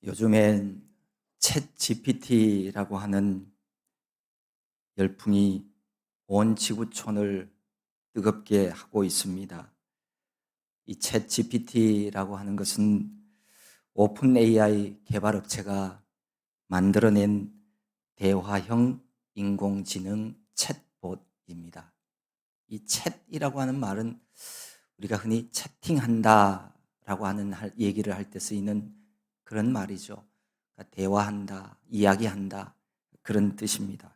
요즘엔 챗 GPT라고 하는 열풍이 온 지구촌을 뜨겁게 하고 있습니다. 이 챗 GPT라고 하는 것은 오픈 AI 개발업체가 만들어낸 대화형 인공지능 챗봇입니다. 이 챗이라고 하는 말은 우리가 흔히 채팅한다라고 하는 얘기를 할 때 쓰이는 그런 말이죠. 그러니까 대화한다, 이야기한다 그런 뜻입니다.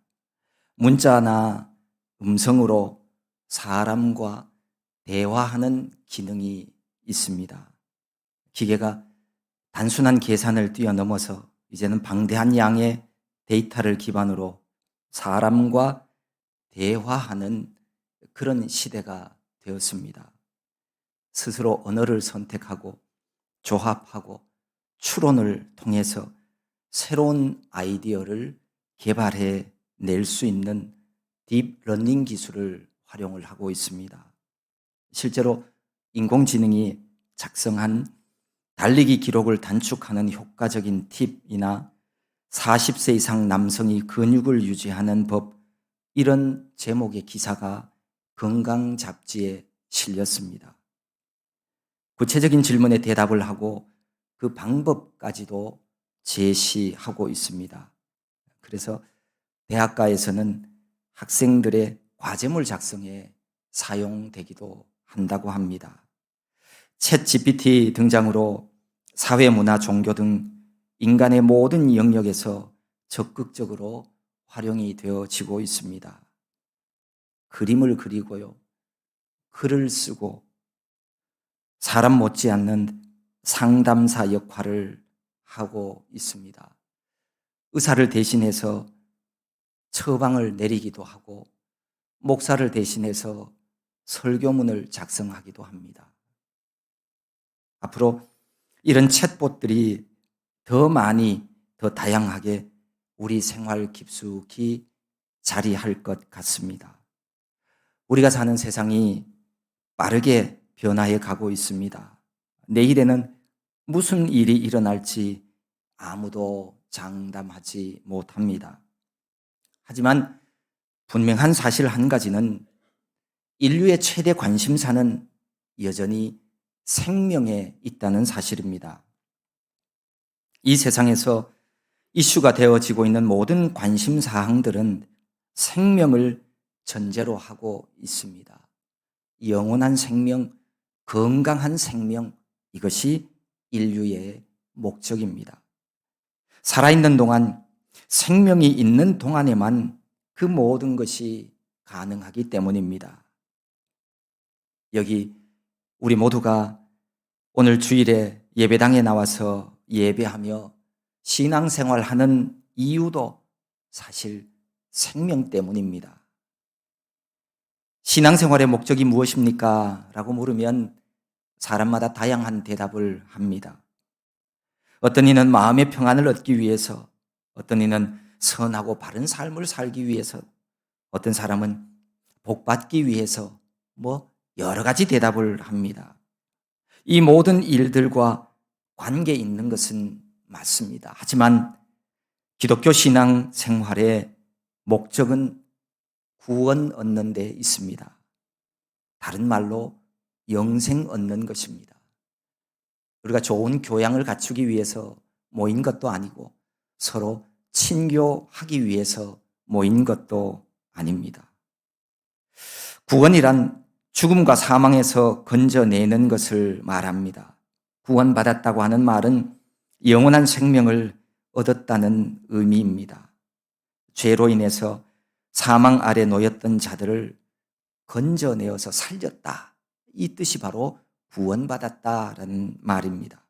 문자나 음성으로 사람과 대화하는 기능이 있습니다. 기계가 단순한 계산을 뛰어넘어서 이제는 방대한 양의 데이터를 기반으로 사람과 대화하는 그런 시대가 되었습니다. 스스로 언어를 선택하고 조합하고 추론을 통해서 새로운 아이디어를 개발해 낼 수 있는 딥러닝 기술을 활용을 하고 있습니다. 실제로 인공지능이 작성한 달리기 기록을 단축하는 효과적인 팁이나 40세 이상 남성이 근육을 유지하는 법, 이런 제목의 기사가 건강 잡지에 실렸습니다. 구체적인 질문에 대답을 하고 그 방법까지도 제시하고 있습니다. 그래서 대학가에서는 학생들의 과제물 작성에 사용되기도 한다고 합니다. 챗 GPT 등장으로 사회, 문화, 종교 등 인간의 모든 영역에서 적극적으로 활용이 되어지고 있습니다. 그림을 그리고요, 글을 쓰고 사람 못지않는 상담사 역할을 하고 있습니다. 의사를 대신해서 처방을 내리기도 하고 목사를 대신해서 설교문을 작성하기도 합니다. 앞으로 이런 챗봇들이 더 많이, 더 다양하게 우리 생활 깊숙이 자리할 것 같습니다. 우리가 사는 세상이 빠르게 변화해 가고 있습니다. 내일에는 무슨 일이 일어날지 아무도 장담하지 못합니다. 하지만 분명한 사실 한 가지는 인류의 최대 관심사는 여전히 생명에 있다는 사실입니다. 이 세상에서 이슈가 되어지고 있는 모든 관심 사항들은 생명을 전제로 하고 있습니다. 영원한 생명, 건강한 생명, 이것이 인류의 목적입니다. 살아있는 동안, 생명이 있는 동안에만 그 모든 것이 가능하기 때문입니다. 여기 우리 모두가 오늘 주일에 예배당에 나와서 예배하며 신앙생활하는 이유도 사실 생명 때문입니다. 신앙생활의 목적이 무엇입니까? 라고 물으면 사람마다 다양한 대답을 합니다. 어떤 이는 마음의 평안을 얻기 위해서, 어떤 이는 선하고 바른 삶을 살기 위해서, 어떤 사람은 복받기 위해서, 여러 가지 대답을 합니다. 이 모든 일들과 관계 있는 것은 맞습니다. 하지만 기독교 신앙 생활의 목적은 구원 얻는 데 있습니다. 다른 말로 영생 얻는 것입니다. 우리가 좋은 교양을 갖추기 위해서 모인 것도 아니고 서로 친교하기 위해서 모인 것도 아닙니다. 구원이란 죽음과 사망에서 건져내는 것을 말합니다. 구원받았다고 하는 말은 영원한 생명을 얻었다는 의미입니다. 죄로 인해서 사망 아래 놓였던 자들을 건져내어서 살렸다. 이 뜻이 바로 구원받았다라는 말입니다.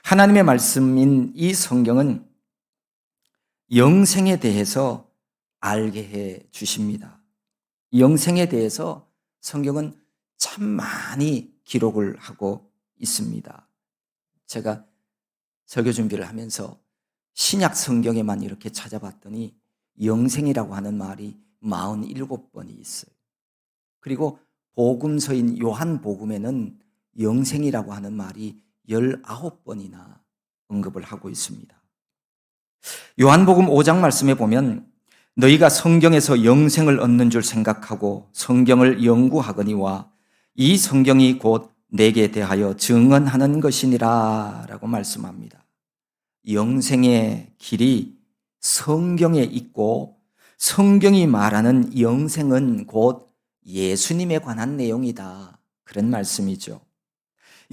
하나님의 말씀인 이 성경은 영생에 대해서 알게 해 주십니다. 영생에 대해서 성경은 참 많이 기록을 하고 있습니다. 제가 설교 준비를 하면서 신약 성경에만 이렇게 찾아봤더니 영생이라고 하는 말이 47번이 있어요. 그리고 복음서인 요한복음에는 영생이라고 하는 말이 19번이나 언급을 하고 있습니다. 요한복음 5장 말씀에 보면 너희가 성경에서 영생을 얻는 줄 생각하고 성경을 연구하거니와 이 성경이 곧 내게 대하여 증언하는 것이니라 라고 말씀합니다. 영생의 길이 성경에 있고 성경이 말하는 영생은 곧 예수님에 관한 내용이다. 그런 말씀이죠.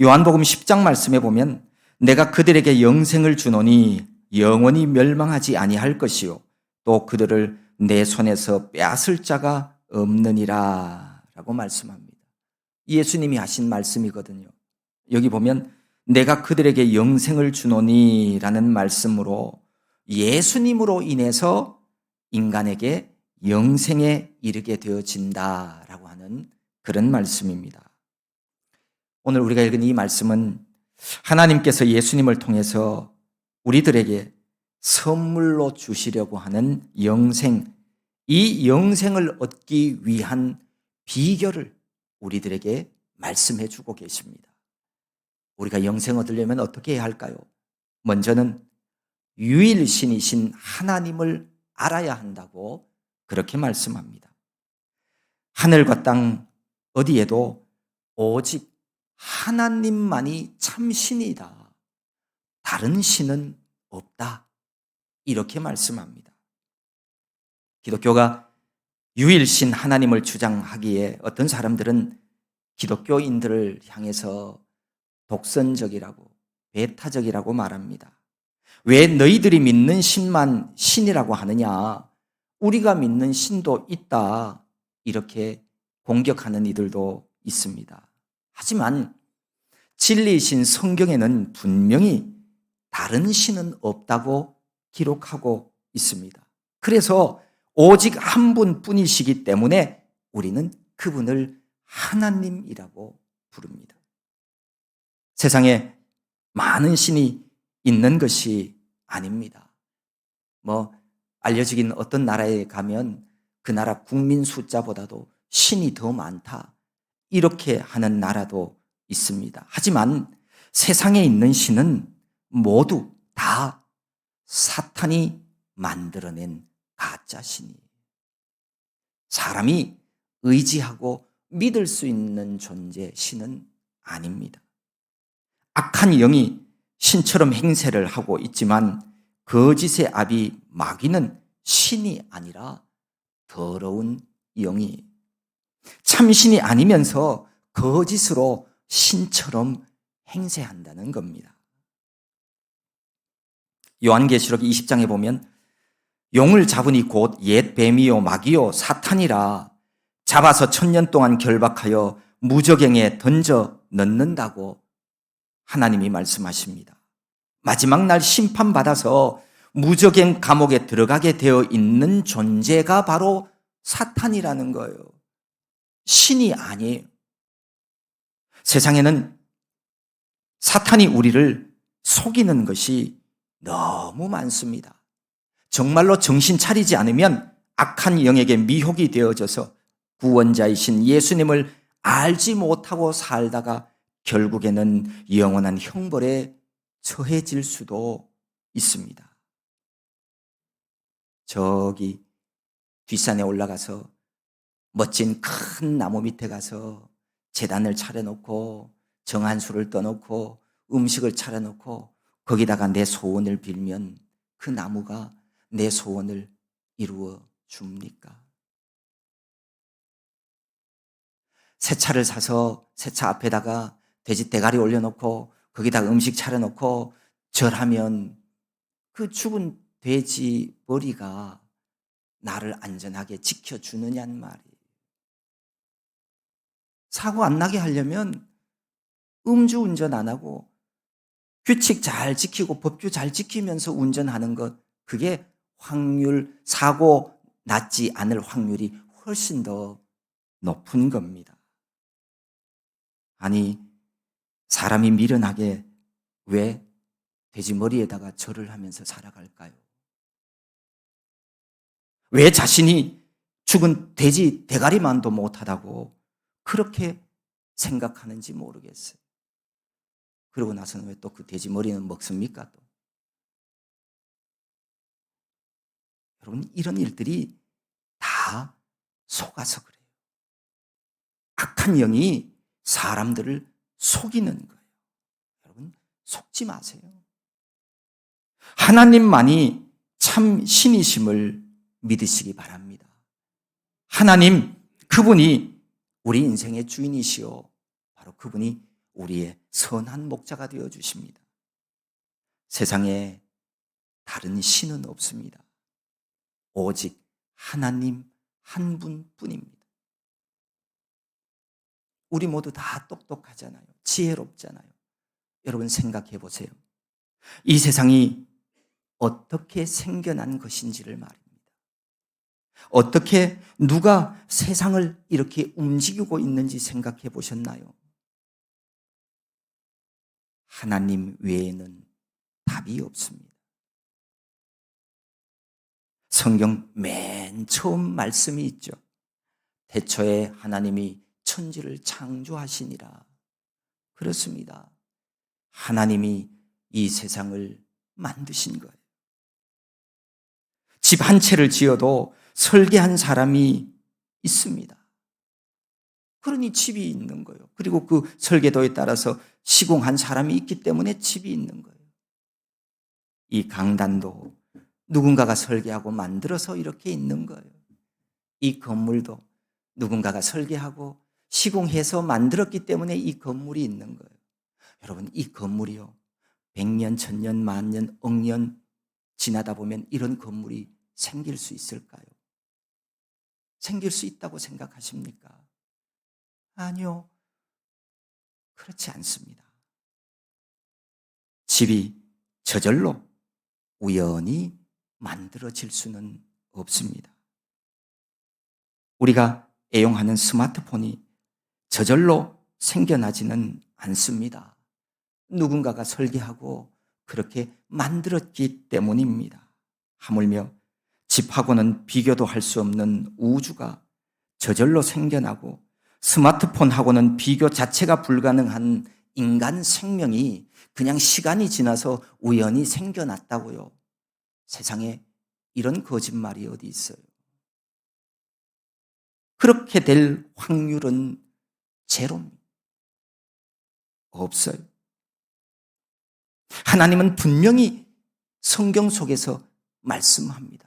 요한복음 10장 말씀에 보면 내가 그들에게 영생을 주노니 영원히 멸망하지 아니할 것이요 또 그들을 내 손에서 빼앗을 자가 없느니라 라고 말씀합니다. 예수님이 하신 말씀이거든요. 여기 보면 내가 그들에게 영생을 주노니 라는 말씀으로 예수님으로 인해서 인간에게 영생에 이르게 되어진다라고 하는 그런 말씀입니다. 오늘 우리가 읽은 이 말씀은 하나님께서 예수님을 통해서 우리들에게 선물로 주시려고 하는 영생, 이 영생을 얻기 위한 비결을 우리들에게 말씀해 주고 계십니다. 우리가 영생 얻으려면 어떻게 해야 할까요? 먼저는 유일신이신 하나님을 알아야 한다고 그렇게 말씀합니다. 하늘과 땅 어디에도 오직 하나님만이 참 신이다. 다른 신은 없다. 이렇게 말씀합니다. 기독교가 유일신 하나님을 주장하기에 어떤 사람들은 기독교인들을 향해서 독선적이라고 배타적이라고 말합니다. 왜 너희들이 믿는 신만 신이라고 하느냐? 우리가 믿는 신도 있다. 이렇게 공격하는 이들도 있습니다. 하지만 진리이신 성경에는 분명히 다른 신은 없다고 기록하고 있습니다. 그래서 오직 한 분뿐이시기 때문에 우리는 그분을 하나님이라고 부릅니다. 세상에 많은 신이 있는 것이 아닙니다. 알려지긴 어떤 나라에 가면 그 나라 국민 숫자보다도 신이 더 많다. 이렇게 하는 나라도 있습니다. 하지만 세상에 있는 신은 모두 다 사탄이 만들어낸 가짜 신이에요. 사람이 의지하고 믿을 수 있는 존재, 신은 아닙니다. 악한 영이 신처럼 행세를 하고 있지만 거짓의 아비 마귀는 신이 아니라 더러운 영이에요. 참신이 아니면서 거짓으로 신처럼 행세한다는 겁니다. 요한계시록 20장에 보면 용을 잡으니 곧 옛 뱀이요 마귀요 사탄이라 잡아서 1000년 동안 결박하여 무저갱에 던져 넣는다고 하나님이 말씀하십니다. 마지막 날 심판받아서 무저갱 감옥에 들어가게 되어 있는 존재가 바로 사탄이라는 거예요. 신이 아니에요. 세상에는 사탄이 우리를 속이는 것이 너무 많습니다. 정말로 정신 차리지 않으면 악한 영에게 미혹이 되어져서 구원자이신 예수님을 알지 못하고 살다가 결국에는 영원한 형벌에 처해질 수도 있습니다. 저기 뒷산에 올라가서 멋진 큰 나무 밑에 가서 제단을 차려놓고 정한수를 떠놓고 음식을 차려놓고 거기다가 내 소원을 빌면 그 나무가 내 소원을 이루어 줍니까? 새 차를 사서 새 차 앞에다가 돼지 대가리 올려놓고 거기다가 음식 차려놓고 절하면 그 죽은 돼지 머리가 나를 안전하게 지켜주느냐는 말이에요. 사고 안 나게 하려면 음주운전 안 하고 규칙 잘 지키고 법규 잘 지키면서 운전하는 것, 그게 사고 났지 않을 확률이 훨씬 더 높은 겁니다. 아니, 사람이 미련하게 왜 돼지 머리에다가 절을 하면서 살아갈까요? 왜 자신이 죽은 돼지 대가리만도 못하다고 그렇게 생각하는지 모르겠어요. 그러고 나서는 왜 또 그 돼지 머리는 먹습니까? 또 여러분, 이런 일들이 다 속아서 그래요. 악한 영이 사람들을 속이는 거예요. 여러분, 속지 마세요. 하나님만이 참 신이심을 믿으시기 바랍니다. 하나님, 그분이 우리 인생의 주인이시오. 바로 그분이 우리의 선한 목자가 되어 주십니다. 세상에 다른 신은 없습니다. 오직 하나님 한 분뿐입니다. 우리 모두 다 똑똑하잖아요. 지혜롭잖아요. 여러분 생각해 보세요. 이 세상이 어떻게 생겨난 것인지를 말입니다. 어떻게 누가 세상을 이렇게 움직이고 있는지 생각해 보셨나요? 하나님 외에는 답이 없습니다. 성경 맨 처음 말씀이 있죠. 태초에 하나님이 천지를 창조하시니라. 그렇습니다. 하나님이 이 세상을 만드신 거예요. 집 한 채를 지어도 설계한 사람이 있습니다. 그러니 집이 있는 거예요. 그리고 그 설계도에 따라서 시공한 사람이 있기 때문에 집이 있는 거예요. 이 강단도 누군가가 설계하고 만들어서 이렇게 있는 거예요. 이 건물도 누군가가 설계하고 시공해서 만들었기 때문에 이 건물이 있는 거예요. 여러분, 이 건물이요, 100년, 1000년, 만년, 억년 지나다 보면 이런 건물이 생길 수 있을까요? 생길 수 있다고 생각하십니까? 아니요, 그렇지 않습니다. 집이 저절로 우연히 만들어질 수는 없습니다. 우리가 애용하는 스마트폰이 저절로 생겨나지는 않습니다. 누군가가 설계하고 그렇게 만들었기 때문입니다. 하물며 집하고는 비교도 할 수 없는 우주가 저절로 생겨나고 스마트폰하고는 비교 자체가 불가능한 인간 생명이 그냥 시간이 지나서 우연히 생겨났다고요. 세상에 이런 거짓말이 어디 있어요? 그렇게 될 확률은 제로입니다. 없어요. 하나님은 분명히 성경 속에서 말씀합니다.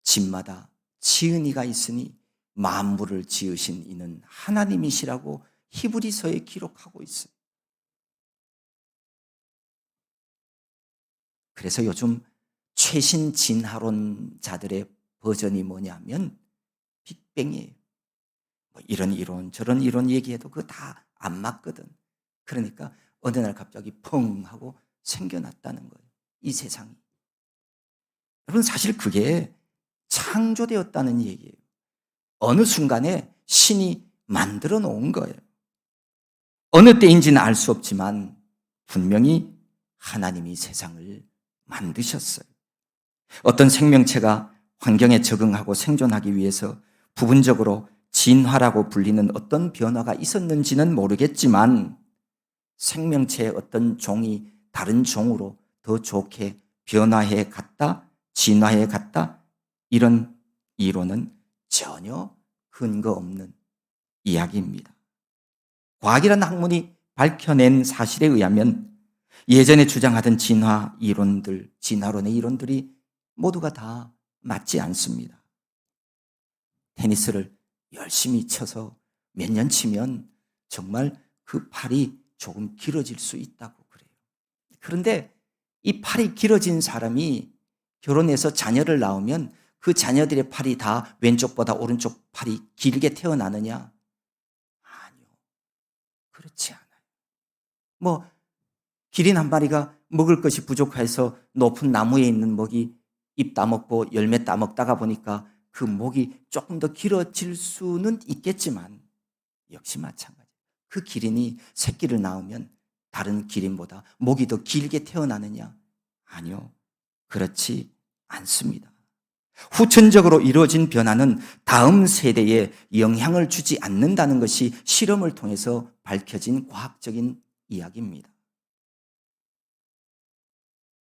집마다 지은 이가 있으니 만물을 지으신 이는 하나님이시라고 히브리서에 기록하고 있어요. 그래서 요즘 최신 진화론자들의 버전이 뭐냐면 빅뱅이에요. 뭐 이런 이론 저런 이론 얘기해도 그거 다 안 맞거든. 그러니까 어느 날 갑자기 펑 하고 생겨났다는 거예요. 이 세상이. 여러분, 사실 그게 창조되었다는 얘기예요. 어느 순간에 신이 만들어 놓은 거예요. 어느 때인지는 알 수 없지만 분명히 하나님이 세상을 만드셨어요. 어떤 생명체가 환경에 적응하고 생존하기 위해서 부분적으로 진화라고 불리는 어떤 변화가 있었는지는 모르겠지만 생명체의 어떤 종이 다른 종으로 더 좋게 변화해 갔다, 진화해 갔다, 이런 이론은 전혀 근거 없는 이야기입니다. 과학이라는 학문이 밝혀낸 사실에 의하면 예전에 주장하던 진화 이론들, 진화론의 이론들이 모두가 다 맞지 않습니다. 테니스를 열심히 쳐서 몇 년 치면 정말 그 팔이 조금 길어질 수 있다고 그래요. 그런데 이 팔이 길어진 사람이 결혼해서 자녀를 낳으면 그 자녀들의 팔이 다 왼쪽보다 오른쪽 팔이 길게 태어나느냐? 아니요. 그렇지 않아요. 뭐 기린 한 마리가 먹을 것이 부족해서 높은 나무에 있는 먹이 잎 따먹고 열매 따먹다가 보니까 그 목이 조금 더 길어질 수는 있겠지만 역시 마찬가지. 그 기린이 새끼를 낳으면 다른 기린보다 목이 더 길게 태어나느냐? 아니요. 그렇지 않습니다. 후천적으로 이루어진 변화는 다음 세대에 영향을 주지 않는다는 것이 실험을 통해서 밝혀진 과학적인 이야기입니다.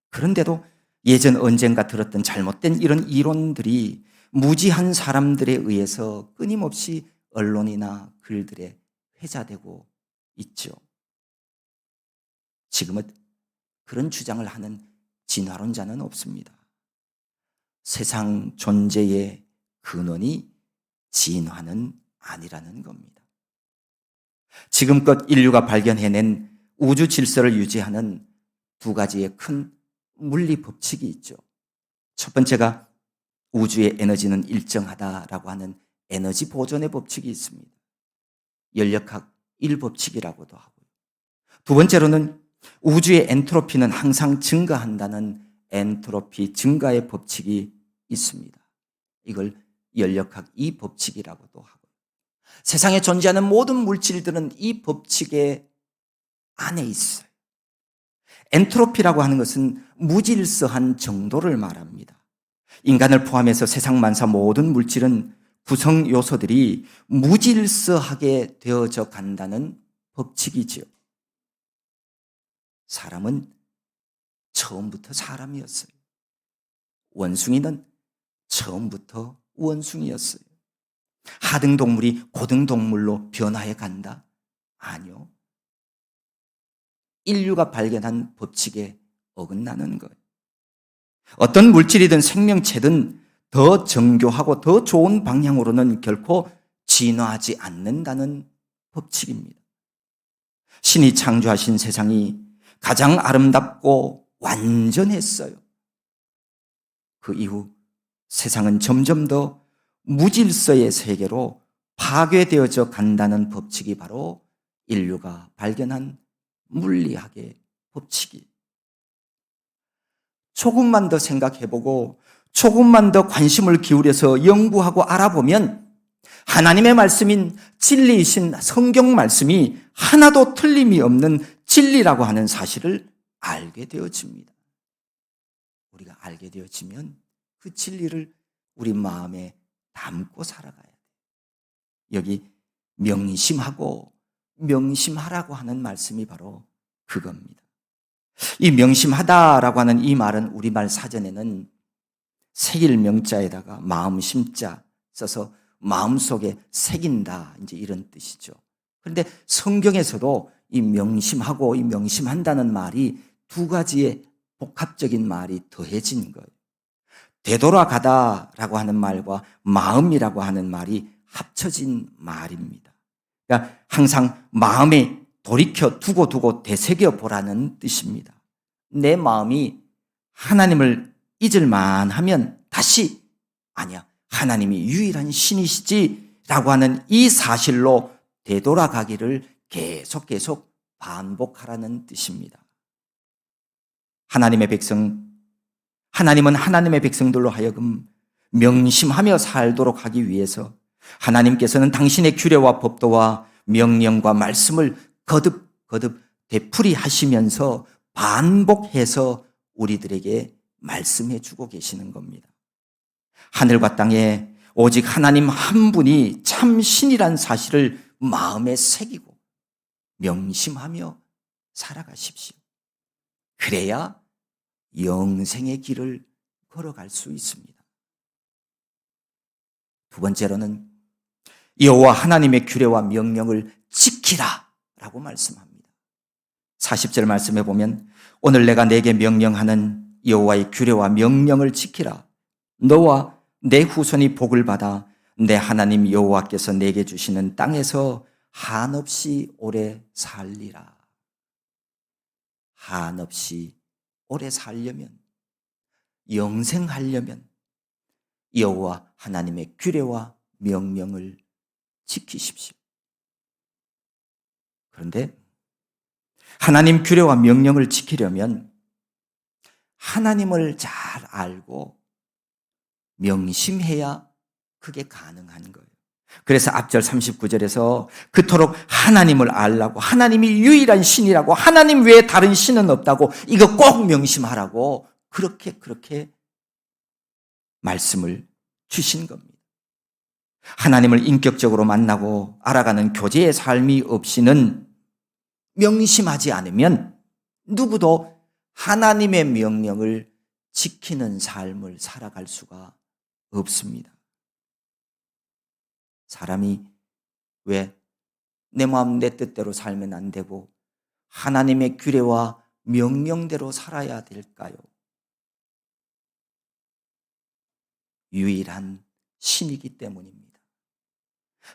그런데도 예전 언젠가 들었던 잘못된 이런 이론들이 무지한 사람들에 의해서 끊임없이 언론이나 글들에 회자되고 있죠. 지금은 그런 주장을 하는 진화론자는 없습니다. 세상 존재의 근원이 진화는 아니라는 겁니다. 지금껏 인류가 발견해낸 우주 질서를 유지하는 두 가지의 큰 물리 법칙이 있죠. 첫 번째가 우주의 에너지는 일정하다라고 하는 에너지 보존의 법칙이 있습니다. 연력학 1법칙이라고도 하고요. 두 번째로는 우주의 엔트로피는 항상 증가한다는 엔트로피 증가의 법칙이 있습니다. 이걸 연력학 2법칙이라고도 하고요. 세상에 존재하는 모든 물질들은 이 법칙의 안에 있어요. 엔트로피라고 하는 것은 무질서한 정도를 말합니다. 인간을 포함해서 세상 만사 모든 물질은 구성 요소들이 무질서하게 되어져 간다는 법칙이지요. 사람은 처음부터 사람이었어요. 원숭이는 처음부터 원숭이였어요. 하등동물이 고등동물로 변화해 간다? 아니요. 인류가 발견한 법칙에 어긋나는 거예요. 어떤 물질이든 생명체든 더 정교하고 더 좋은 방향으로는 결코 진화하지 않는다는 법칙입니다. 신이 창조하신 세상이 가장 아름답고 완전했어요. 그 이후 세상은 점점 더 무질서의 세계로 파괴되어져 간다는 법칙이 바로 인류가 발견한 물리학의 법칙이. 조금만 더 생각해보고 조금만 더 관심을 기울여서 연구하고 알아보면 하나님의 말씀인 진리이신 성경 말씀이 하나도 틀림이 없는 진리라고 하는 사실을 알게 되어집니다. 우리가 알게 되어지면 그 진리를 우리 마음에 담고 살아가야 돼요. 여기 명심하고 명심하라고 하는 말씀이 바로 그겁니다. 이 명심하다라고 하는 이 말은 우리말 사전에는 새길 명자에다가 마음 심자 써서 마음속에 새긴다, 이제 이런 뜻이죠. 그런데 성경에서도 이 명심하고 이 명심한다는 말이 두 가지의 복합적인 말이 더해진 거예요. 되돌아가다라고 하는 말과 마음이라고 하는 말이 합쳐진 말입니다. 그러니까 항상 마음에 돌이켜 두고 되새겨 보라는 뜻입니다. 내 마음이 하나님을 잊을만 하면 다시 아니야, 하나님이 유일한 신이시지 라고 하는 이 사실로 되돌아가기를 계속 반복하라는 뜻입니다. 하나님은 하나님의 백성들로 하여금 명심하며 살도록 하기 위해서 하나님께서는 당신의 규례와 법도와 명령과 말씀을 거듭 되풀이 하시면서 반복해서 우리들에게 말씀해 주고 계시는 겁니다. 하늘과 땅에 오직 하나님 한 분이 참 신이란 사실을 마음에 새기고 명심하며 살아가십시오. 그래야 영생의 길을 걸어갈 수 있습니다. 두 번째로는 여호와 하나님의 규례와 명령을 지키라 라고 말씀합니다. 40절 말씀해 보면 오늘 내가 내게 명령하는 여호와의 규례와 명령을 지키라. 너와 내 후손이 복을 받아 내 하나님 여호와께서 내게 주시는 땅에서 한없이 오래 살리라. 한없이 오래 살려면, 영생하려면 여호와 하나님의 규례와 명령을 지키십시오. 그런데 하나님 규례와 명령을 지키려면 하나님을 잘 알고 명심해야 그게 가능한 거예요. 그래서 앞절 39절에서 그토록 하나님을 알라고, 하나님이 유일한 신이라고, 하나님 외에 다른 신은 없다고, 이거 꼭 명심하라고 그렇게 말씀을 주신 겁니다. 하나님을 인격적으로 만나고 알아가는 교제의 삶이 없이는 명심하지 않으면 누구도 하나님의 명령을 지키는 삶을 살아갈 수가 없습니다. 사람이 왜 내 마음 내 뜻대로 살면 안 되고 하나님의 규례와 명령대로 살아야 될까요? 유일한 신이기 때문입니다.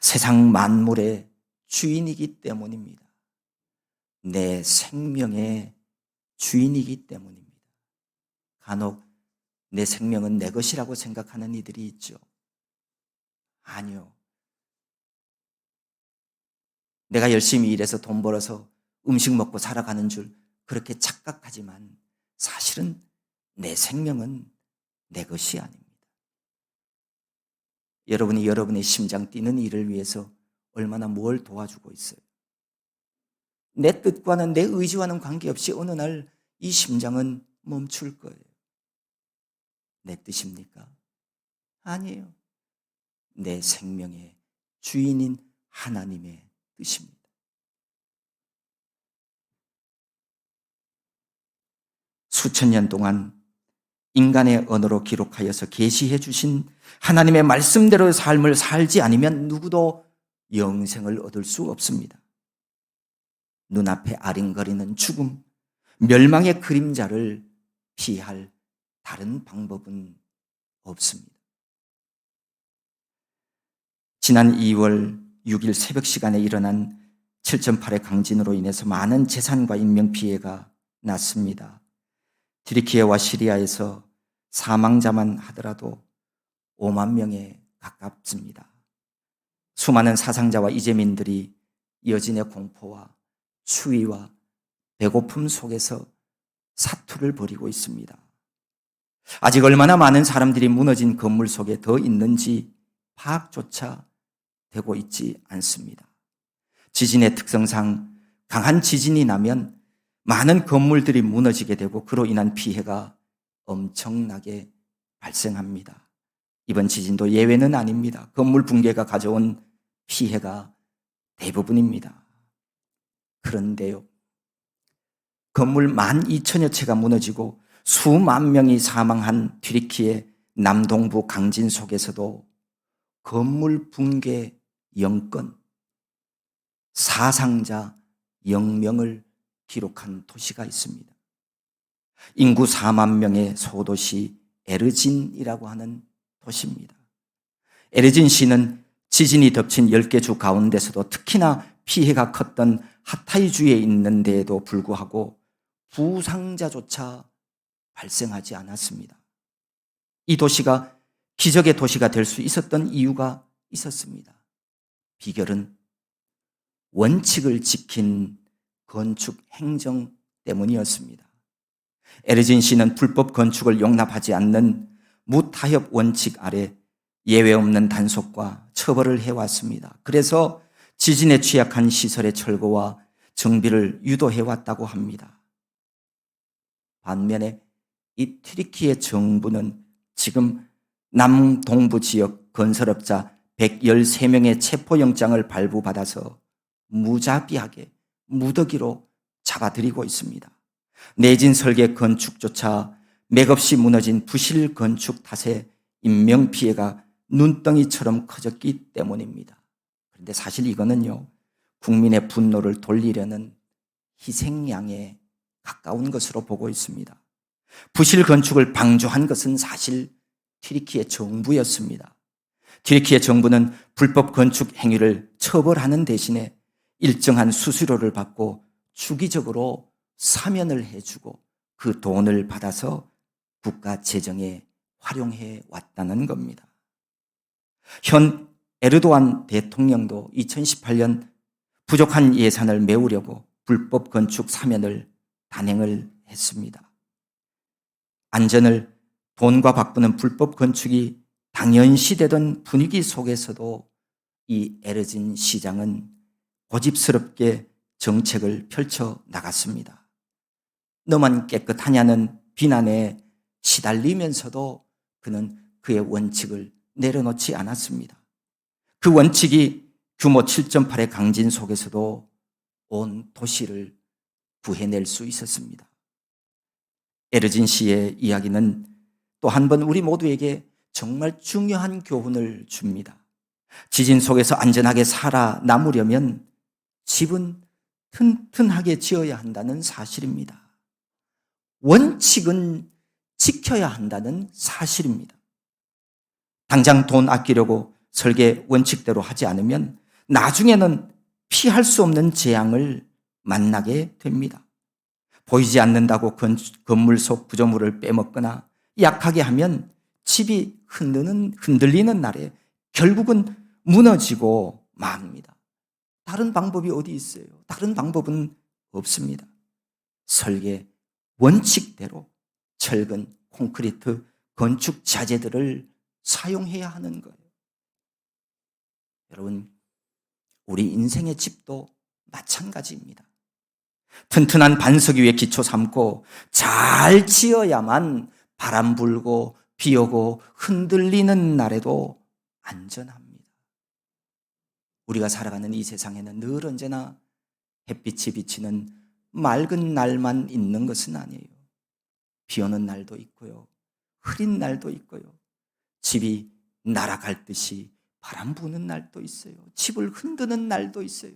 세상 만물의 주인이기 때문입니다. 내 생명의 주인이기 때문입니다. 간혹 내 생명은 내 것이라고 생각하는 이들이 있죠. 아니요. 내가 열심히 일해서 돈 벌어서 음식 먹고 살아가는 줄 그렇게 착각하지만 사실은 내 생명은 내 것이 아닙니다. 여러분이 여러분의 심장 뛰는 일을 위해서 얼마나 뭘 도와주고 있어요. 내 뜻과는 내 의지와는 관계없이 어느 날 이 심장은 멈출 거예요. 내 뜻입니까? 아니에요. 내 생명의 주인인 하나님의 뜻입니다. 수천 년 동안 인간의 언어로 기록하여서 계시해 주신 하나님의 말씀대로의 삶을 살지 않으면 누구도 영생을 얻을 수 없습니다. 눈앞에 아른거리는 죽음, 멸망의 그림자를 피할 다른 방법은 없습니다. 지난 2월 6일 새벽 시간에 일어난 7.8의 강진으로 인해서 많은 재산과 인명 피해가 났습니다. 튀르키예와 시리아에서 사망자만 하더라도 5만 명에 가깝습니다. 수많은 사상자와 이재민들이 여진의 공포와 추위와 배고픔 속에서 사투를 벌이고 있습니다. 아직 얼마나 많은 사람들이 무너진 건물 속에 더 있는지 파악조차 되고 있지 않습니다. 지진의 특성상 강한 지진이 나면 많은 건물들이 무너지게 되고 그로 인한 피해가 엄청나게 발생합니다. 이번 지진도 예외는 아닙니다. 건물 붕괴가 가져온 피해가 대부분입니다. 그런데요, 건물 12,000여 채가 무너지고 수만 명이 사망한 튀르키예 남동부 강진 속에서도 건물 붕괴 0건, 사상자 0명을 기록한 도시가 있습니다. 인구 4만 명의 소도시 에르진이라고 하는 도시입니다. 에르진 시는 지진이 덮친 10개 주 가운데서도 특히나 피해가 컸던 하타이주에 있는 데에도 불구하고 부상자조차 발생하지 않았습니다. 이 도시가 기적의 도시가 될 수 있었던 이유가 있었습니다. 비결은 원칙을 지킨 건축 행정 때문이었습니다. 에르진 시는 불법 건축을 용납하지 않는 무타협 원칙 아래 예외 없는 단속과 처벌을 해왔습니다. 그래서 지진에 취약한 시설의 철거와 정비를 유도해왔다고 합니다. 반면에 이 튀르키예 정부는 지금 남동부 지역 건설업자 113명의 체포영장을 발부받아서 무자비하게 무더기로 잡아들이고 있습니다. 내진 설계 건축조차 맥없이 무너진 부실 건축 탓에 인명피해가 눈덩이처럼 커졌기 때문입니다. 그런데 사실 이거는요, 국민의 분노를 돌리려는 희생양에 가까운 것으로 보고 있습니다. 부실 건축을 방조한 것은 사실 튀르키예 정부였습니다. 튀르키예 정부는 불법 건축 행위를 처벌하는 대신에 일정한 수수료를 받고 주기적으로 사면을 해주고 그 돈을 받아서 국가 재정에 활용해 왔다는 겁니다. 현 에르도안 대통령도 2018년 부족한 예산을 메우려고 불법 건축 사면을 단행을 했습니다. 안전을 돈과 바꾸는 불법 건축이 당연시되던 분위기 속에서도 이 에르진 시장은 고집스럽게 정책을 펼쳐 나갔습니다. 너만 깨끗하냐는 비난에 시달리면서도 그는 그의 원칙을 내려놓지 않았습니다. 그 원칙이 규모 7.8의 강진 속에서도 온 도시를 구해낼 수 있었습니다. 에르진 씨의 이야기는 또 한 번 우리 모두에게 정말 중요한 교훈을 줍니다. 지진 속에서 안전하게 살아남으려면 집은 튼튼하게 지어야 한다는 사실입니다. 원칙은 지켜야 한다는 사실입니다. 당장 돈 아끼려고 설계 원칙대로 하지 않으면 나중에는 피할 수 없는 재앙을 만나게 됩니다. 보이지 않는다고 건물 속 구조물을 빼먹거나 약하게 하면 집이 흔들리는 날에 결국은 무너지고 맙니다. 다른 방법이 어디 있어요? 다른 방법은 없습니다. 설계 원칙대로 철근, 콘크리트, 건축 자재들을 사용해야 하는 거예요. 여러분, 우리 인생의 집도 마찬가지입니다. 튼튼한 반석 위에 기초 삼고 잘 지어야만 바람 불고 비 오고 흔들리는 날에도 안전합니다. 우리가 살아가는 이 세상에는 늘 언제나 햇빛이 비치는 맑은 날만 있는 것은 아니에요. 비 오는 날도 있고요. 흐린 날도 있고요. 집이 날아갈 듯이 바람 부는 날도 있어요. 집을 흔드는 날도 있어요.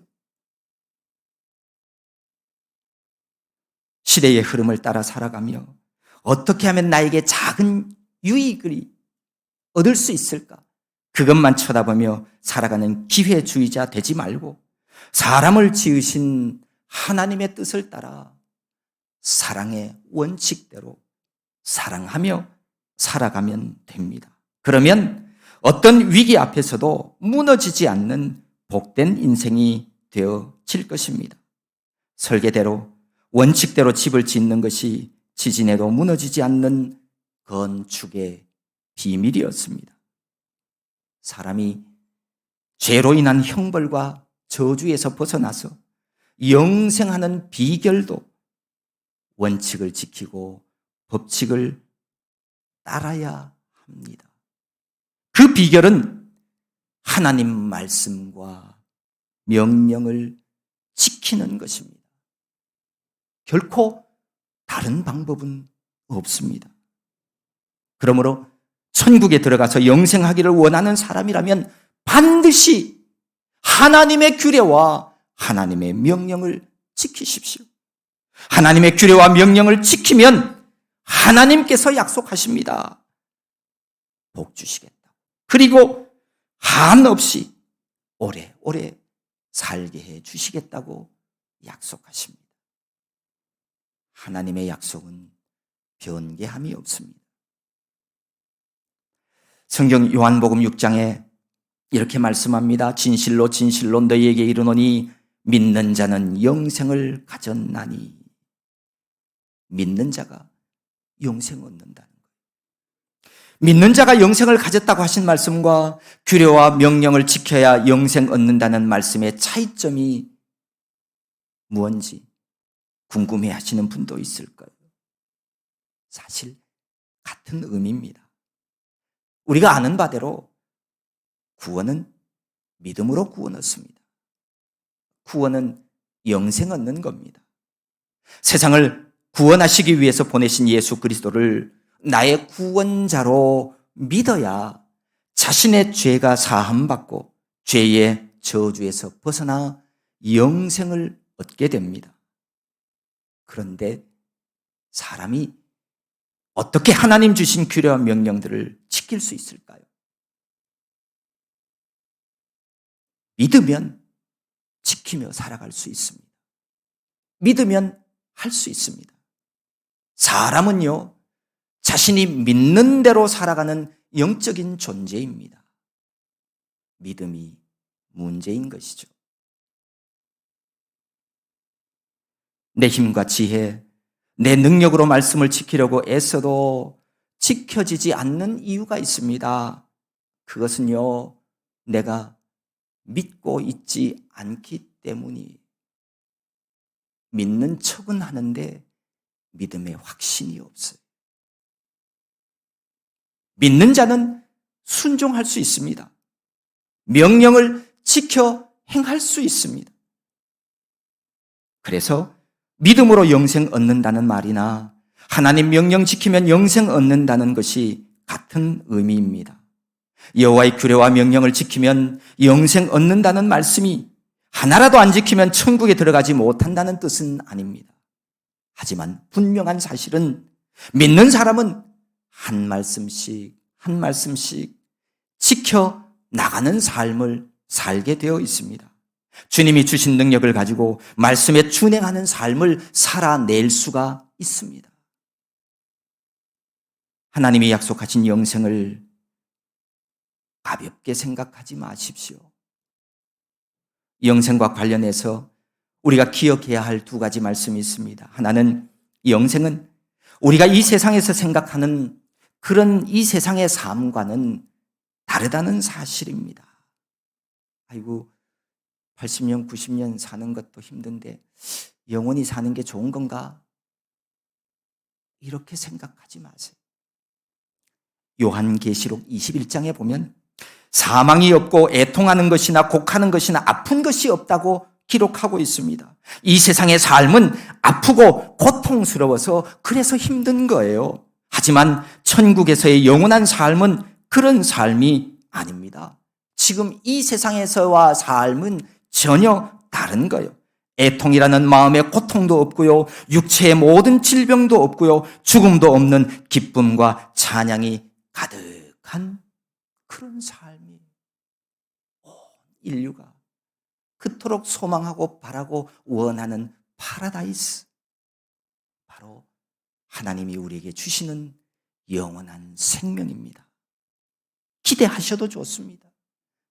시대의 흐름을 따라 살아가며 어떻게 하면 나에게 작은 유익을 얻을 수 있을까? 그것만 쳐다보며 살아가는 기회주의자 되지 말고 사람을 지으신 하나님의 뜻을 따라 사랑의 원칙대로 사랑하며 살아가면 됩니다. 그러면 어떤 위기 앞에서도 무너지지 않는 복된 인생이 되어질 것입니다. 설계대로 원칙대로 집을 짓는 것이 지진에도 무너지지 않는 건축의 비밀이었습니다. 사람이 죄로 인한 형벌과 저주에서 벗어나서 영생하는 비결도 원칙을 지키고 법칙을 따라야 합니다. 그 비결은 하나님 말씀과 명령을 지키는 것입니다. 결코 다른 방법은 없습니다. 그러므로 천국에 들어가서 영생하기를 원하는 사람이라면 반드시 하나님의 규례와 하나님의 명령을 지키십시오. 하나님의 규례와 명령을 지키면 하나님께서 약속하십니다. 복 주시겠다. 그리고 한없이 오래오래 살게 해 주시겠다고 약속하십니다. 하나님의 약속은 변개함이 없습니다. 성경 요한복음 6장에 이렇게 말씀합니다. 진실로 진실로 너희에게 이르노니 믿는 자는 영생을 가졌나니. 믿는 자가 영생을 얻는다는 거예요. 믿는 자가 영생을 가졌다고 하신 말씀과 규례와 명령을 지켜야 영생 얻는다는 말씀의 차이점이 무엇인지 궁금해 하시는 분도 있을 거예요. 사실 같은 의미입니다. 우리가 아는 바대로 구원은 믿음으로 구원 얻습니다. 구원은 영생 얻는 겁니다. 세상을 구원하시기 위해서 보내신 예수 그리스도를 나의 구원자로 믿어야 자신의 죄가 사함받고 죄의 저주에서 벗어나 영생을 얻게 됩니다. 그런데 사람이 어떻게 하나님 주신 규례와 명령들을 지킬 수 있을까요? 믿으면 지키며 살아갈 수 있습니다. 믿으면 할 수 있습니다. 사람은요, 자신이 믿는 대로 살아가는 영적인 존재입니다. 믿음이 문제인 것이죠. 내 힘과 지혜, 내 능력으로 말씀을 지키려고 애써도 지켜지지 않는 이유가 있습니다. 그것은요, 내가 믿고 있지 않기 때문이에요. 믿는 척은 하는데 믿음의 확신이 없어요. 믿는 자는 순종할 수 있습니다. 명령을 지켜 행할 수 있습니다. 그래서 믿음으로 영생 얻는다는 말이나 하나님 명령 지키면 영생 얻는다는 것이 같은 의미입니다. 여호와의 규례와 명령을 지키면 영생 얻는다는 말씀이 하나라도 안 지키면 천국에 들어가지 못한다는 뜻은 아닙니다. 하지만 분명한 사실은 믿는 사람은 한 말씀씩 한 말씀씩 지켜 나가는 삶을 살게 되어 있습니다. 주님이 주신 능력을 가지고 말씀에 준행하는 삶을 살아낼 수가 있습니다. 하나님이 약속하신 영생을 가볍게 생각하지 마십시오. 영생과 관련해서 우리가 기억해야 할 두 가지 말씀이 있습니다. 하나는 영생은 우리가 이 세상에서 생각하는 그런 이 세상의 삶과는 다르다는 사실입니다. 아이고, 80년, 90년 사는 것도 힘든데 영원히 사는 게 좋은 건가? 이렇게 생각하지 마세요. 요한계시록 21장에 보면 사망이 없고 애통하는 것이나 곡하는 것이나 아픈 것이 없다고 기록하고 있습니다. 이 세상의 삶은 아프고 고통스러워서 그래서 힘든 거예요. 하지만 천국에서의 영원한 삶은 그런 삶이 아닙니다. 지금 이 세상에서와 삶은 전혀 다른 거예요. 애통이라는 마음의 고통도 없고요. 육체의 모든 질병도 없고요. 죽음도 없는 기쁨과 찬양이 가득한 그런 삶이 온 인류가 그토록 소망하고 바라고 원하는 파라다이스, 바로 하나님이 우리에게 주시는 영원한 생명입니다. 기대하셔도 좋습니다.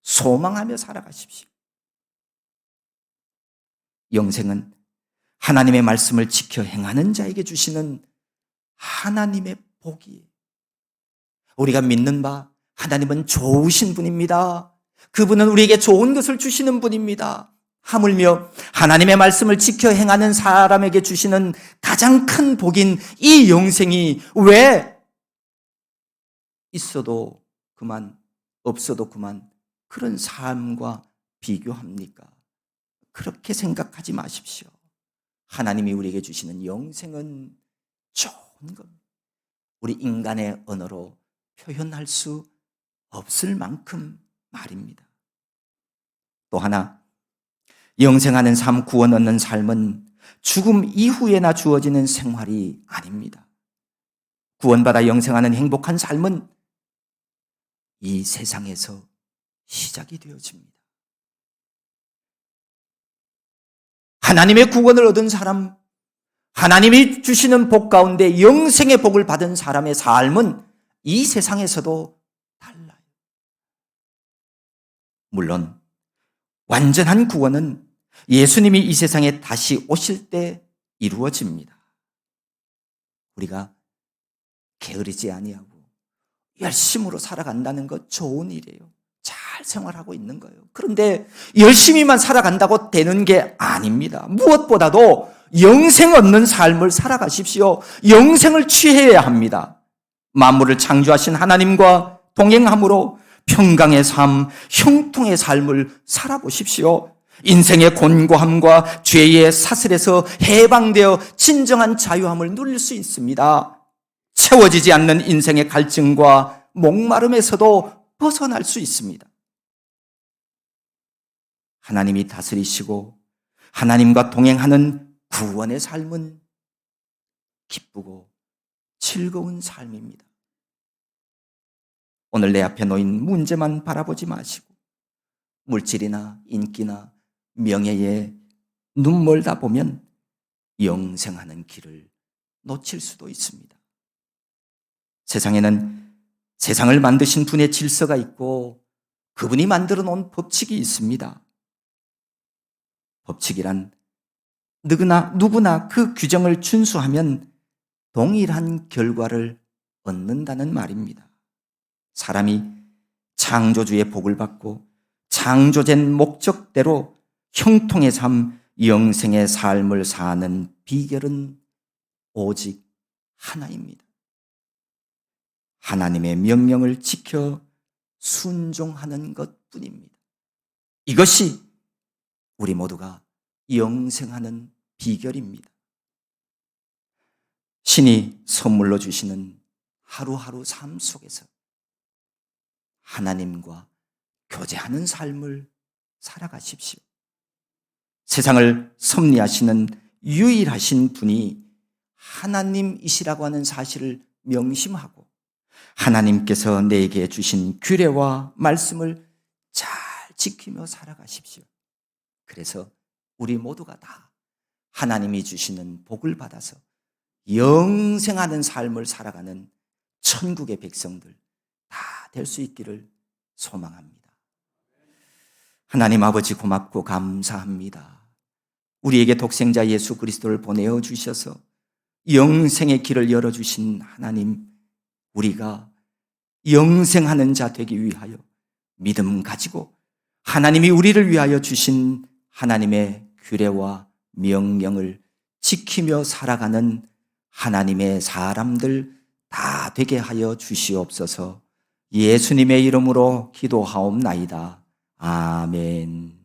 소망하며 살아가십시오. 영생은 하나님의 말씀을 지켜 행하는 자에게 주시는 하나님의 복이에요. 우리가 믿는 바 하나님은 좋으신 분입니다. 그분은 우리에게 좋은 것을 주시는 분입니다. 하물며 하나님의 말씀을 지켜 행하는 사람에게 주시는 가장 큰 복인 이 영생이 왜 있어도 그만 없어도 그만 그런 삶과 비교합니까? 그렇게 생각하지 마십시오. 하나님이 우리에게 주시는 영생은 좋은 겁니다. 우리 인간의 언어로 표현할 수 없을 만큼 말입니다. 또 하나, 영생하는 삶, 구원 얻는 삶은 죽음 이후에나 주어지는 생활이 아닙니다. 구원받아 영생하는 행복한 삶은 이 세상에서 시작이 되어집니다. 하나님의 구원을 얻은 사람, 하나님이 주시는 복 가운데 영생의 복을 받은 사람의 삶은 이 세상에서도 달라요. 물론 완전한 구원은 예수님이 이 세상에 다시 오실 때 이루어집니다. 우리가 게으르지 아니하고 열심으로 살아간다는 것 좋은 일이에요. 잘 생활하고 있는 거예요. 그런데 열심히만 살아간다고 되는 게 아닙니다. 무엇보다도 영생 얻는 삶을 살아가십시오. 영생을 취해야 합니다. 만물을 창조하신 하나님과 동행함으로 평강의 삶, 형통의 삶을 살아보십시오. 인생의 곤고함과 죄의 사슬에서 해방되어 진정한 자유함을 누릴 수 있습니다. 채워지지 않는 인생의 갈증과 목마름에서도 벗어날 수 있습니다. 하나님이 다스리시고 하나님과 동행하는 구원의 삶은 기쁘고 즐거운 삶입니다. 오늘 내 앞에 놓인 문제만 바라보지 마시고 물질이나 인기나 명예에 눈멀다 보면 영생하는 길을 놓칠 수도 있습니다. 세상에는 세상을 만드신 분의 질서가 있고 그분이 만들어 놓은 법칙이 있습니다. 법칙이란 누구나 그 규정을 준수하면 동일한 결과를 얻는다는 말입니다. 사람이 창조주의 복을 받고 창조된 목적대로 형통의 삶, 영생의 삶을 사는 비결은 오직 하나입니다. 하나님의 명령을 지켜 순종하는 것뿐입니다. 이것이 우리 모두가 영생하는 비결입니다. 신이 선물로 주시는 하루하루 삶 속에서 하나님과 교제하는 삶을 살아가십시오. 세상을 섭리하시는 유일하신 분이 하나님이시라고 하는 사실을 명심하고 하나님께서 내게 주신 규례와 말씀을 잘 지키며 살아가십시오. 그래서 우리 모두가 다 하나님이 주시는 복을 받아서 영생하는 삶을 살아가는 천국의 백성들 다 될 수 있기를 소망합니다. 하나님 아버지 고맙고 감사합니다. 우리에게 독생자 예수 그리스도를 보내어 주셔서 영생의 길을 열어주신 하나님, 우리가 영생하는 자 되기 위하여 믿음 가지고 하나님이 우리를 위하여 주신 하나님의 규례와 명령을 지키며 살아가는 하나님의 사람들 다 되게 하여 주시옵소서. 예수님의 이름으로 기도하옵나이다. 아멘.